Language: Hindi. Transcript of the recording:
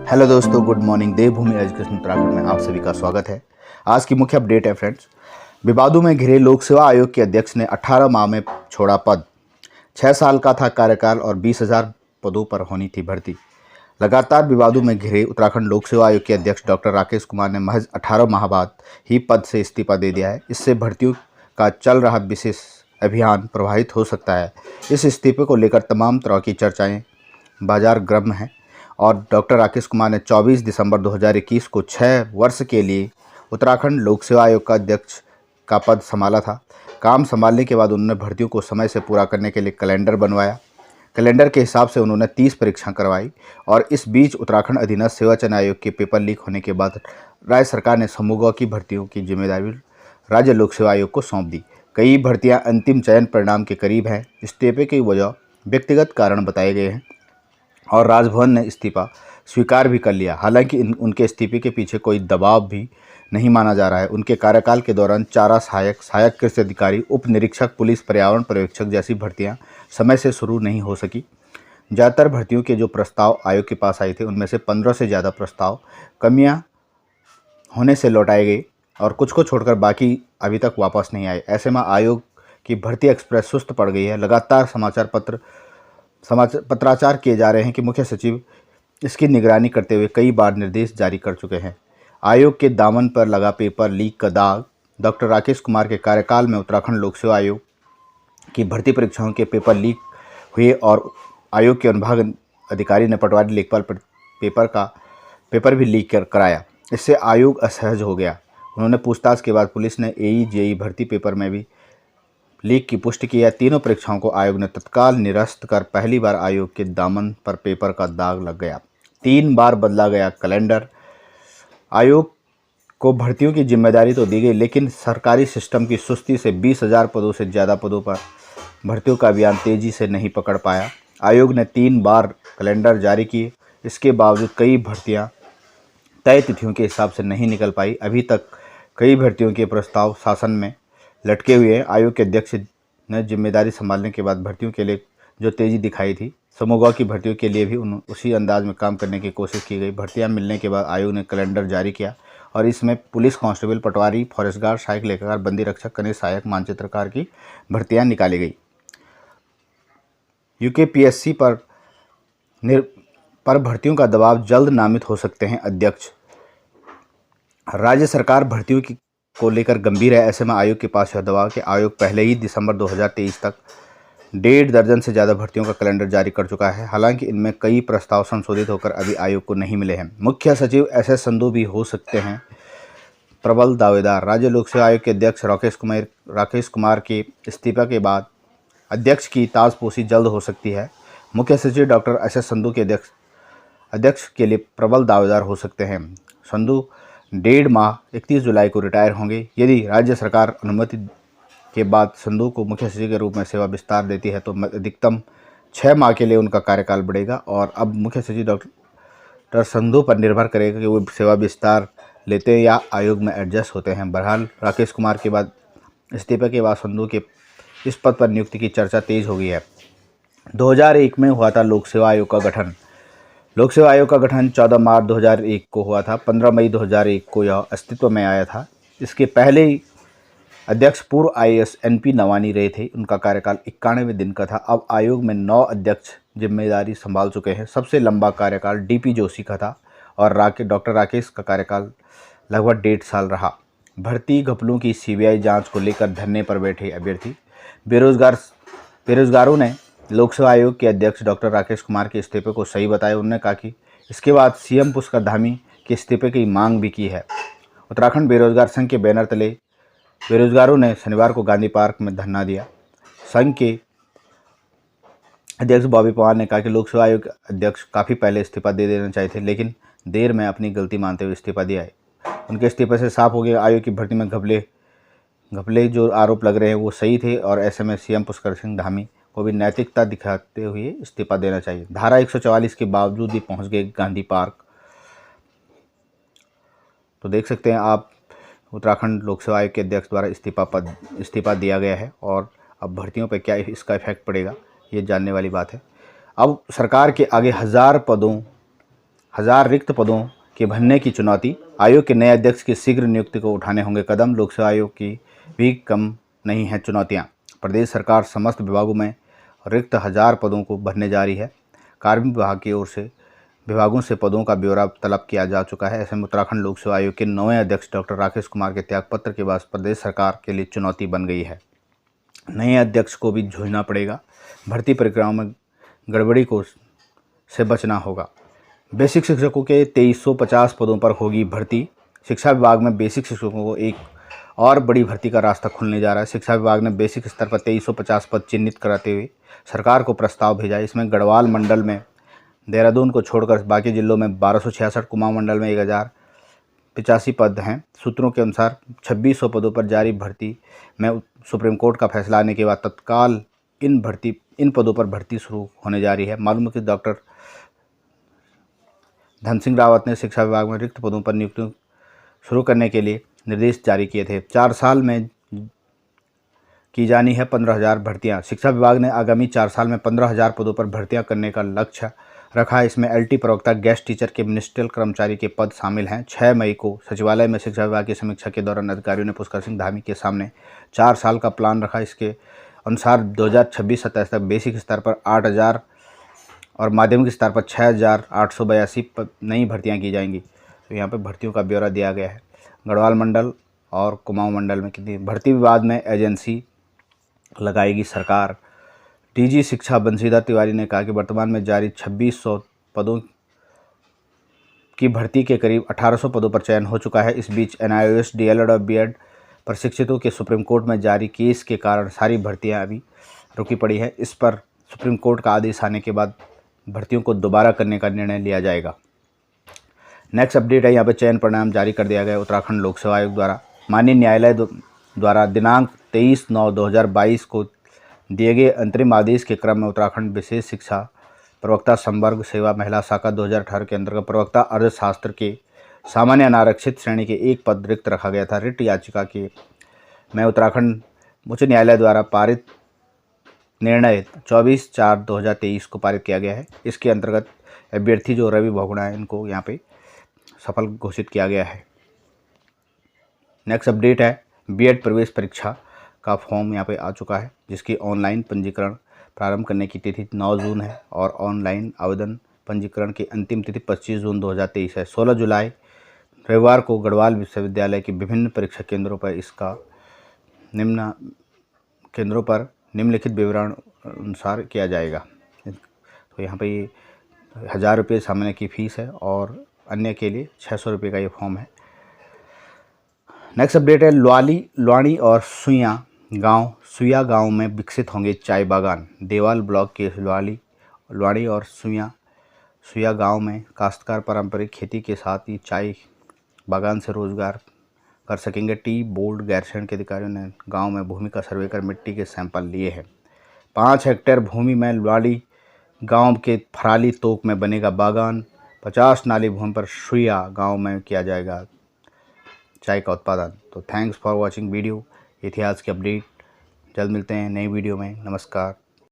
हेलो दोस्तों, गुड मॉर्निंग। देवभूमि एजुकेशन उत्तराखंड में आप सभी का स्वागत है। आज की मुख्य अपडेट है फ्रेंड्स। विवादों में घिरे लोक सेवा आयोग के अध्यक्ष ने 18 माह में छोड़ा पद। 6 साल का था कार्यकाल और 20,000 पदों पर होनी थी भर्ती। लगातार विवादों में घिरे उत्तराखंड लोक सेवा आयोग के अध्यक्ष डॉक्टर राकेश कुमार ने महज 18 माह बाद ही पद से इस्तीफा दे दिया है। इससे भर्तियों का चल रहा विशेष अभियान प्रभावित हो सकता है। इस इस्तीफे को लेकर तमाम तरह की चर्चाएं बाजार गर्म हैं और डॉक्टर राकेश कुमार ने 24 दिसंबर 2021 को 6 वर्ष के लिए उत्तराखंड लोक सेवा आयोग का अध्यक्ष का पद संभाला था। काम संभालने के बाद उन्होंने भर्तियों को समय से पूरा करने के लिए कैलेंडर बनवाया। कैलेंडर के हिसाब से उन्होंने 30 परीक्षाएं करवाई और इस बीच उत्तराखंड अधीनस्थ सेवा चयन आयोग के पेपर लीक होने के बाद राज्य सरकार ने समूह की भर्तियों की जिम्मेदारी राज्य लोक सेवा आयोग को सौंप दी। कई भर्तियां अंतिम चयन परिणाम के करीब हैं। इस्तीफे की वजह व्यक्तिगत कारण बताए गए हैं और राजभवन ने इस्तीफा स्वीकार भी कर लिया। हालांकि उनके इस्तीफे के पीछे कोई दबाव भी नहीं माना जा रहा है। उनके कार्यकाल के दौरान चारा सहायक कृषि अधिकारी, उप निरीक्षक पुलिस, पर्यावरण पर्यवेक्षक जैसी भर्तियां समय से शुरू नहीं हो सकी। ज़्यादातर भर्तियों के जो प्रस्ताव आयोग के पास आए थे उनमें से 15 से ज़्यादा प्रस्ताव कमियां होने से लौटाए गए और कुछ को छोड़कर बाकी अभी तक वापस नहीं आए। ऐसे में आयोग की भर्ती एक्सप्रेस सुस्त पड़ गई है। लगातार पत्राचार किए जा रहे हैं कि मुख्य सचिव इसकी निगरानी करते हुए कई बार निर्देश जारी कर चुके हैं। आयोग के दामन पर लगा पेपर लीक का दाग। डॉक्टर राकेश कुमार के कार्यकाल में उत्तराखंड लोक सेवा आयोग की भर्ती परीक्षाओं के पेपर लीक हुए और आयोग के अनुभाग अधिकारी ने पटवारी लेखपाल पेपर भी लीक कराया। इससे आयोग असहज हो गया। उन्होंने पूछताछ के बाद पुलिस ने AE-JE भर्ती पेपर में भी लीक की पुष्टि की है। तीनों परीक्षाओं को आयोग ने तत्काल निरस्त कर पहली बार आयोग के दामन पर पेपर का दाग लग गया। 3 बार बदला गया कैलेंडर। आयोग को भर्तियों की जिम्मेदारी तो दी गई, लेकिन सरकारी सिस्टम की सुस्ती से 20,000 पदों से ज़्यादा पदों पर भर्तियों का अभियान तेज़ी से नहीं पकड़ पाया। आयोग ने 3 बार कैलेंडर जारी किए। इसके बावजूद कई भर्तियाँ तय तिथियों के हिसाब से नहीं निकल पाई। अभी तक कई भर्तियों के प्रस्ताव शासन में लटके हुए हैं। आयोग के अध्यक्ष ने जिम्मेदारी संभालने के बाद भर्तियों के लिए जो तेज़ी दिखाई थी, समूह की भर्तियों के लिए भी उसी अंदाज में काम करने की कोशिश की गई। भर्तियां मिलने के बाद आयोग ने कैलेंडर जारी किया और इसमें पुलिस कांस्टेबल, पटवारी, फॉरेस्ट गार्ड, सहायक लेखाकार, बंदी रक्षक, कनिष्ठ सहायक मानचित्रकार की भर्तियां निकाली गई। UKPSC पर भर्तियों का दबाव जल्द नामित हो सकते हैं अध्यक्ष। राज्य सरकार भर्तियों को लेकर गंभीर है। ऐसे में आयोग के पास यह दबाव कि आयोग पहले ही दिसंबर 2023 तक 1.5 दर्जन से ज़्यादा भर्तियों का कैलेंडर जारी कर चुका है। हालांकि इनमें कई प्रस्ताव संशोधित होकर अभी आयोग को नहीं मिले हैं। मुख्य सचिव SS संधू भी हो सकते हैं प्रबल दावेदार। राज्य लोक सेवा आयोग के अध्यक्ष राकेश कुमार के इस्तीफा के बाद अध्यक्ष की ताजपोशी जल्द हो सकती है। मुख्य सचिव डॉक्टर SS संधू के अध्यक्ष के लिए प्रबल दावेदार हो सकते हैं। संधू 1.5 माह 31 जुलाई को रिटायर होंगे। यदि राज्य सरकार अनुमति के बाद संधू को मुख्य सचिव के रूप में सेवा विस्तार देती है तो अधिकतम 6 माह के लिए उनका कार्यकाल बढ़ेगा और अब मुख्य सचिव डॉक्टर संधू पर निर्भर करेगा कि वो सेवा विस्तार लेते हैं या आयोग में एडजस्ट होते हैं। बहरहाल राकेश कुमार के बाद इस्तीफे के बाद संधू के इस पद पर नियुक्ति की चर्चा तेज हो गई है। 2001 में हुआ था लोक सेवा आयोग का गठन। लोक सेवा आयोग का गठन 14 मार्च 2001 को हुआ था। 15 मई 2001 को यह अस्तित्व में आया था। इसके पहले ही अध्यक्ष पूर्व IAS NP नवानी रहे थे। उनका कार्यकाल 91 दिन का था। अब आयोग में 9 अध्यक्ष जिम्मेदारी संभाल चुके हैं। सबसे लंबा कार्यकाल DP जोशी का था और डॉक्टर राकेश का कार्यकाल लगभग 1.5 साल रहा। भर्ती घपलों की CBI जांच को लेकर धरने पर बैठे अभ्यर्थी बेरोजगारों ने लोक सेवा आयोग के अध्यक्ष डॉक्टर राकेश कुमार के इस्तीफे को सही बताया। उन्होंने कहा कि इसके बाद CM पुष्कर धामी के इस्तीफे की मांग भी की है। उत्तराखंड बेरोजगार संघ के बैनर तले बेरोजगारों ने शनिवार को गांधी पार्क में धरना दिया। संघ के अध्यक्ष बॉबी पवार ने कहा कि लोक सेवा आयोग अध्यक्ष काफ़ी पहले इस्तीफा दे देना चाहिए थे, लेकिन देर में अपनी गलती मानते हुए इस्तीफा दिया है। उनके इस्तीफे से साफ हो गया आयोग की भर्ती में घपले जो आरोप लग रहे हैं वो सही थे और ऐसे में CM पुष्कर सिंह धामी को भी नैतिकता दिखाते हुए इस्तीफा देना चाहिए। धारा 144 के बावजूद भी पहुंच गए गांधी पार्क। तो देख सकते हैं आप, उत्तराखंड लोक सेवा आयोग के अध्यक्ष द्वारा इस्तीफा दिया गया है और अब भर्तियों पर क्या इसका इफेक्ट पड़ेगा ये जानने वाली बात है। अब सरकार के आगे 1000 पदों 1000 रिक्त पदों के भरने की चुनौती। आयोग के नए अध्यक्ष की शीघ्र नियुक्ति को उठाने होंगे कदम। लोक सेवा आयोग की भी कम नहीं है चुनौतियां। प्रदेश सरकार समस्त विभागों में रिक्त 1000 पदों को भरने जा रही है। कार्मिक विभाग की ओर से विभागों से पदों का ब्यौरा तलब किया जा चुका है। ऐसे में उत्तराखंड लोक सेवा आयोग के नए अध्यक्ष डॉक्टर राकेश कुमार के त्यागपत्र के बाद प्रदेश सरकार के लिए चुनौती बन गई है। नए अध्यक्ष को भी जूझना पड़ेगा। भर्ती प्रक्रियाओं में गड़बड़ी से बचना होगा। बेसिक शिक्षकों के 2350 पदों पर होगी भर्ती। शिक्षा विभाग में बेसिक शिक्षकों को एक और बड़ी भर्ती का रास्ता खुलने जा रहा है। शिक्षा विभाग ने बेसिक स्तर पर 2350 पद चिन्हित कराते हुए सरकार को प्रस्ताव भेजा है। इसमें गढ़वाल मंडल में, देहरादून को छोड़कर बाकी जिलों में 1266, कुमाऊं मंडल में 1085 पद हैं। सूत्रों के अनुसार 2600 पदों पर जारी भर्ती में सुप्रीम कोर्ट का फैसला आने के बाद तत्काल इन पदों पर भर्ती शुरू होने जा रही है। मालूम है कि डॉक्टर धन सिंह रावत ने शिक्षा विभाग में रिक्त पदों पर नियुक्ति शुरू करने के लिए निर्देश जारी किए थे। 4 साल में की जानी है 15,000 भर्तियां। शिक्षा विभाग ने आगामी 4 साल में 15,000 पदों पर भर्तियां करने का लक्ष्य रखा है। इसमें एलटी प्रवक्ता, गेस्ट टीचर के मिनिस्ट्रियल कर्मचारी के पद शामिल हैं। 6 मई को सचिवालय में शिक्षा विभाग की समीक्षा के दौरान अधिकारियों ने पुष्कर सिंह धामी के सामने 4 साल का प्लान रखा। इसके अनुसार 2026-27 तक बेसिक स्तर पर 8,000 और माध्यमिक स्तर पर 6,882 नई भर्तियां की जाएंगी। तो यहाँ पे भर्तियों का ब्यौरा दिया गया है। गढ़वाल मंडल और कुमाऊं मंडल में कितनी भर्ती विवाद में एजेंसी लगाएगी सरकार। डीजी शिक्षा बंशीधर तिवारी ने कहा कि वर्तमान में जारी 2600 पदों की भर्ती के करीब 1800 पदों पर चयन हो चुका है। इस बीच NIOS, DLED और BEd प्रशिक्षितों के सुप्रीम कोर्ट में जारी केस के कारण सारी भर्तियां अभी रुकी पड़ी है। इस पर सुप्रीम कोर्ट का आदेश आने के बाद भर्तियों को दोबारा करने का निर्णय लिया जाएगा। नेक्स्ट अपडेट है, यहाँ पर चयन परिणाम जारी कर दिया गया उत्तराखंड लोक सेवा आयोग द्वारा। माननीय न्यायालय द्वारा दिनांक 23/9/2022 को दिए गए अंतरिम आदेश के क्रम में उत्तराखंड विशेष शिक्षा प्रवक्ता संवर्ग सेवा महिला शाखा 2018 के अंतर्गत प्रवक्ता अर्थशास्त्र के सामान्य अनारक्षित श्रेणी के एक पद रिक्त रखा गया था। रिट याचिका के में उत्तराखंड उच्च न्यायालय द्वारा पारित निर्णय 24/4/2023 को पारित किया गया है। इसके अंतर्गत अभ्यर्थी जो रवि बहुगुणा है, इनको यहाँ पे सफल घोषित किया गया है। नेक्स्ट अपडेट है, BEd प्रवेश परीक्षा का फॉर्म यहाँ पे आ चुका है, जिसकी ऑनलाइन पंजीकरण प्रारंभ करने की तिथि 9 जून है और ऑनलाइन आवेदन पंजीकरण की अंतिम तिथि 25 जून 2023 है। 16 जुलाई रविवार को गढ़वाल विश्वविद्यालय के विभिन्न परीक्षा केंद्रों पर निम्नलिखित विवरण अनुसार किया जाएगा। तो यहाँ पे 1000 रुपये सामान्य की फ़ीस है और अन्य के लिए 600 रुपये का ये फॉर्म है। नेक्स्ट अपडेट है, लुआणी और सुइया गांव में विकसित होंगे चाय बागान। देवाल ब्लॉक के लुआणी और सुइया गांव में काश्तकार पारंपरिक खेती के साथ ही चाय बागान से रोजगार कर सकेंगे। टी बोर्ड गैरसैंण के अधिकारियों ने गांव में भूमि का सर्वे कर मिट्टी के सैंपल लिए हैं। 5 हेक्टेयर भूमि में लुआणी गांव के फराली तोक में बनेगा बागान। 50 नाली भूमि पर सुइया गांव में किया जाएगा चाय का उत्पादन। तो थैंक्स फॉर वॉचिंग वीडियो। ये थी आज की अपडेट। जल्द मिलते हैं नई वीडियो में। नमस्कार।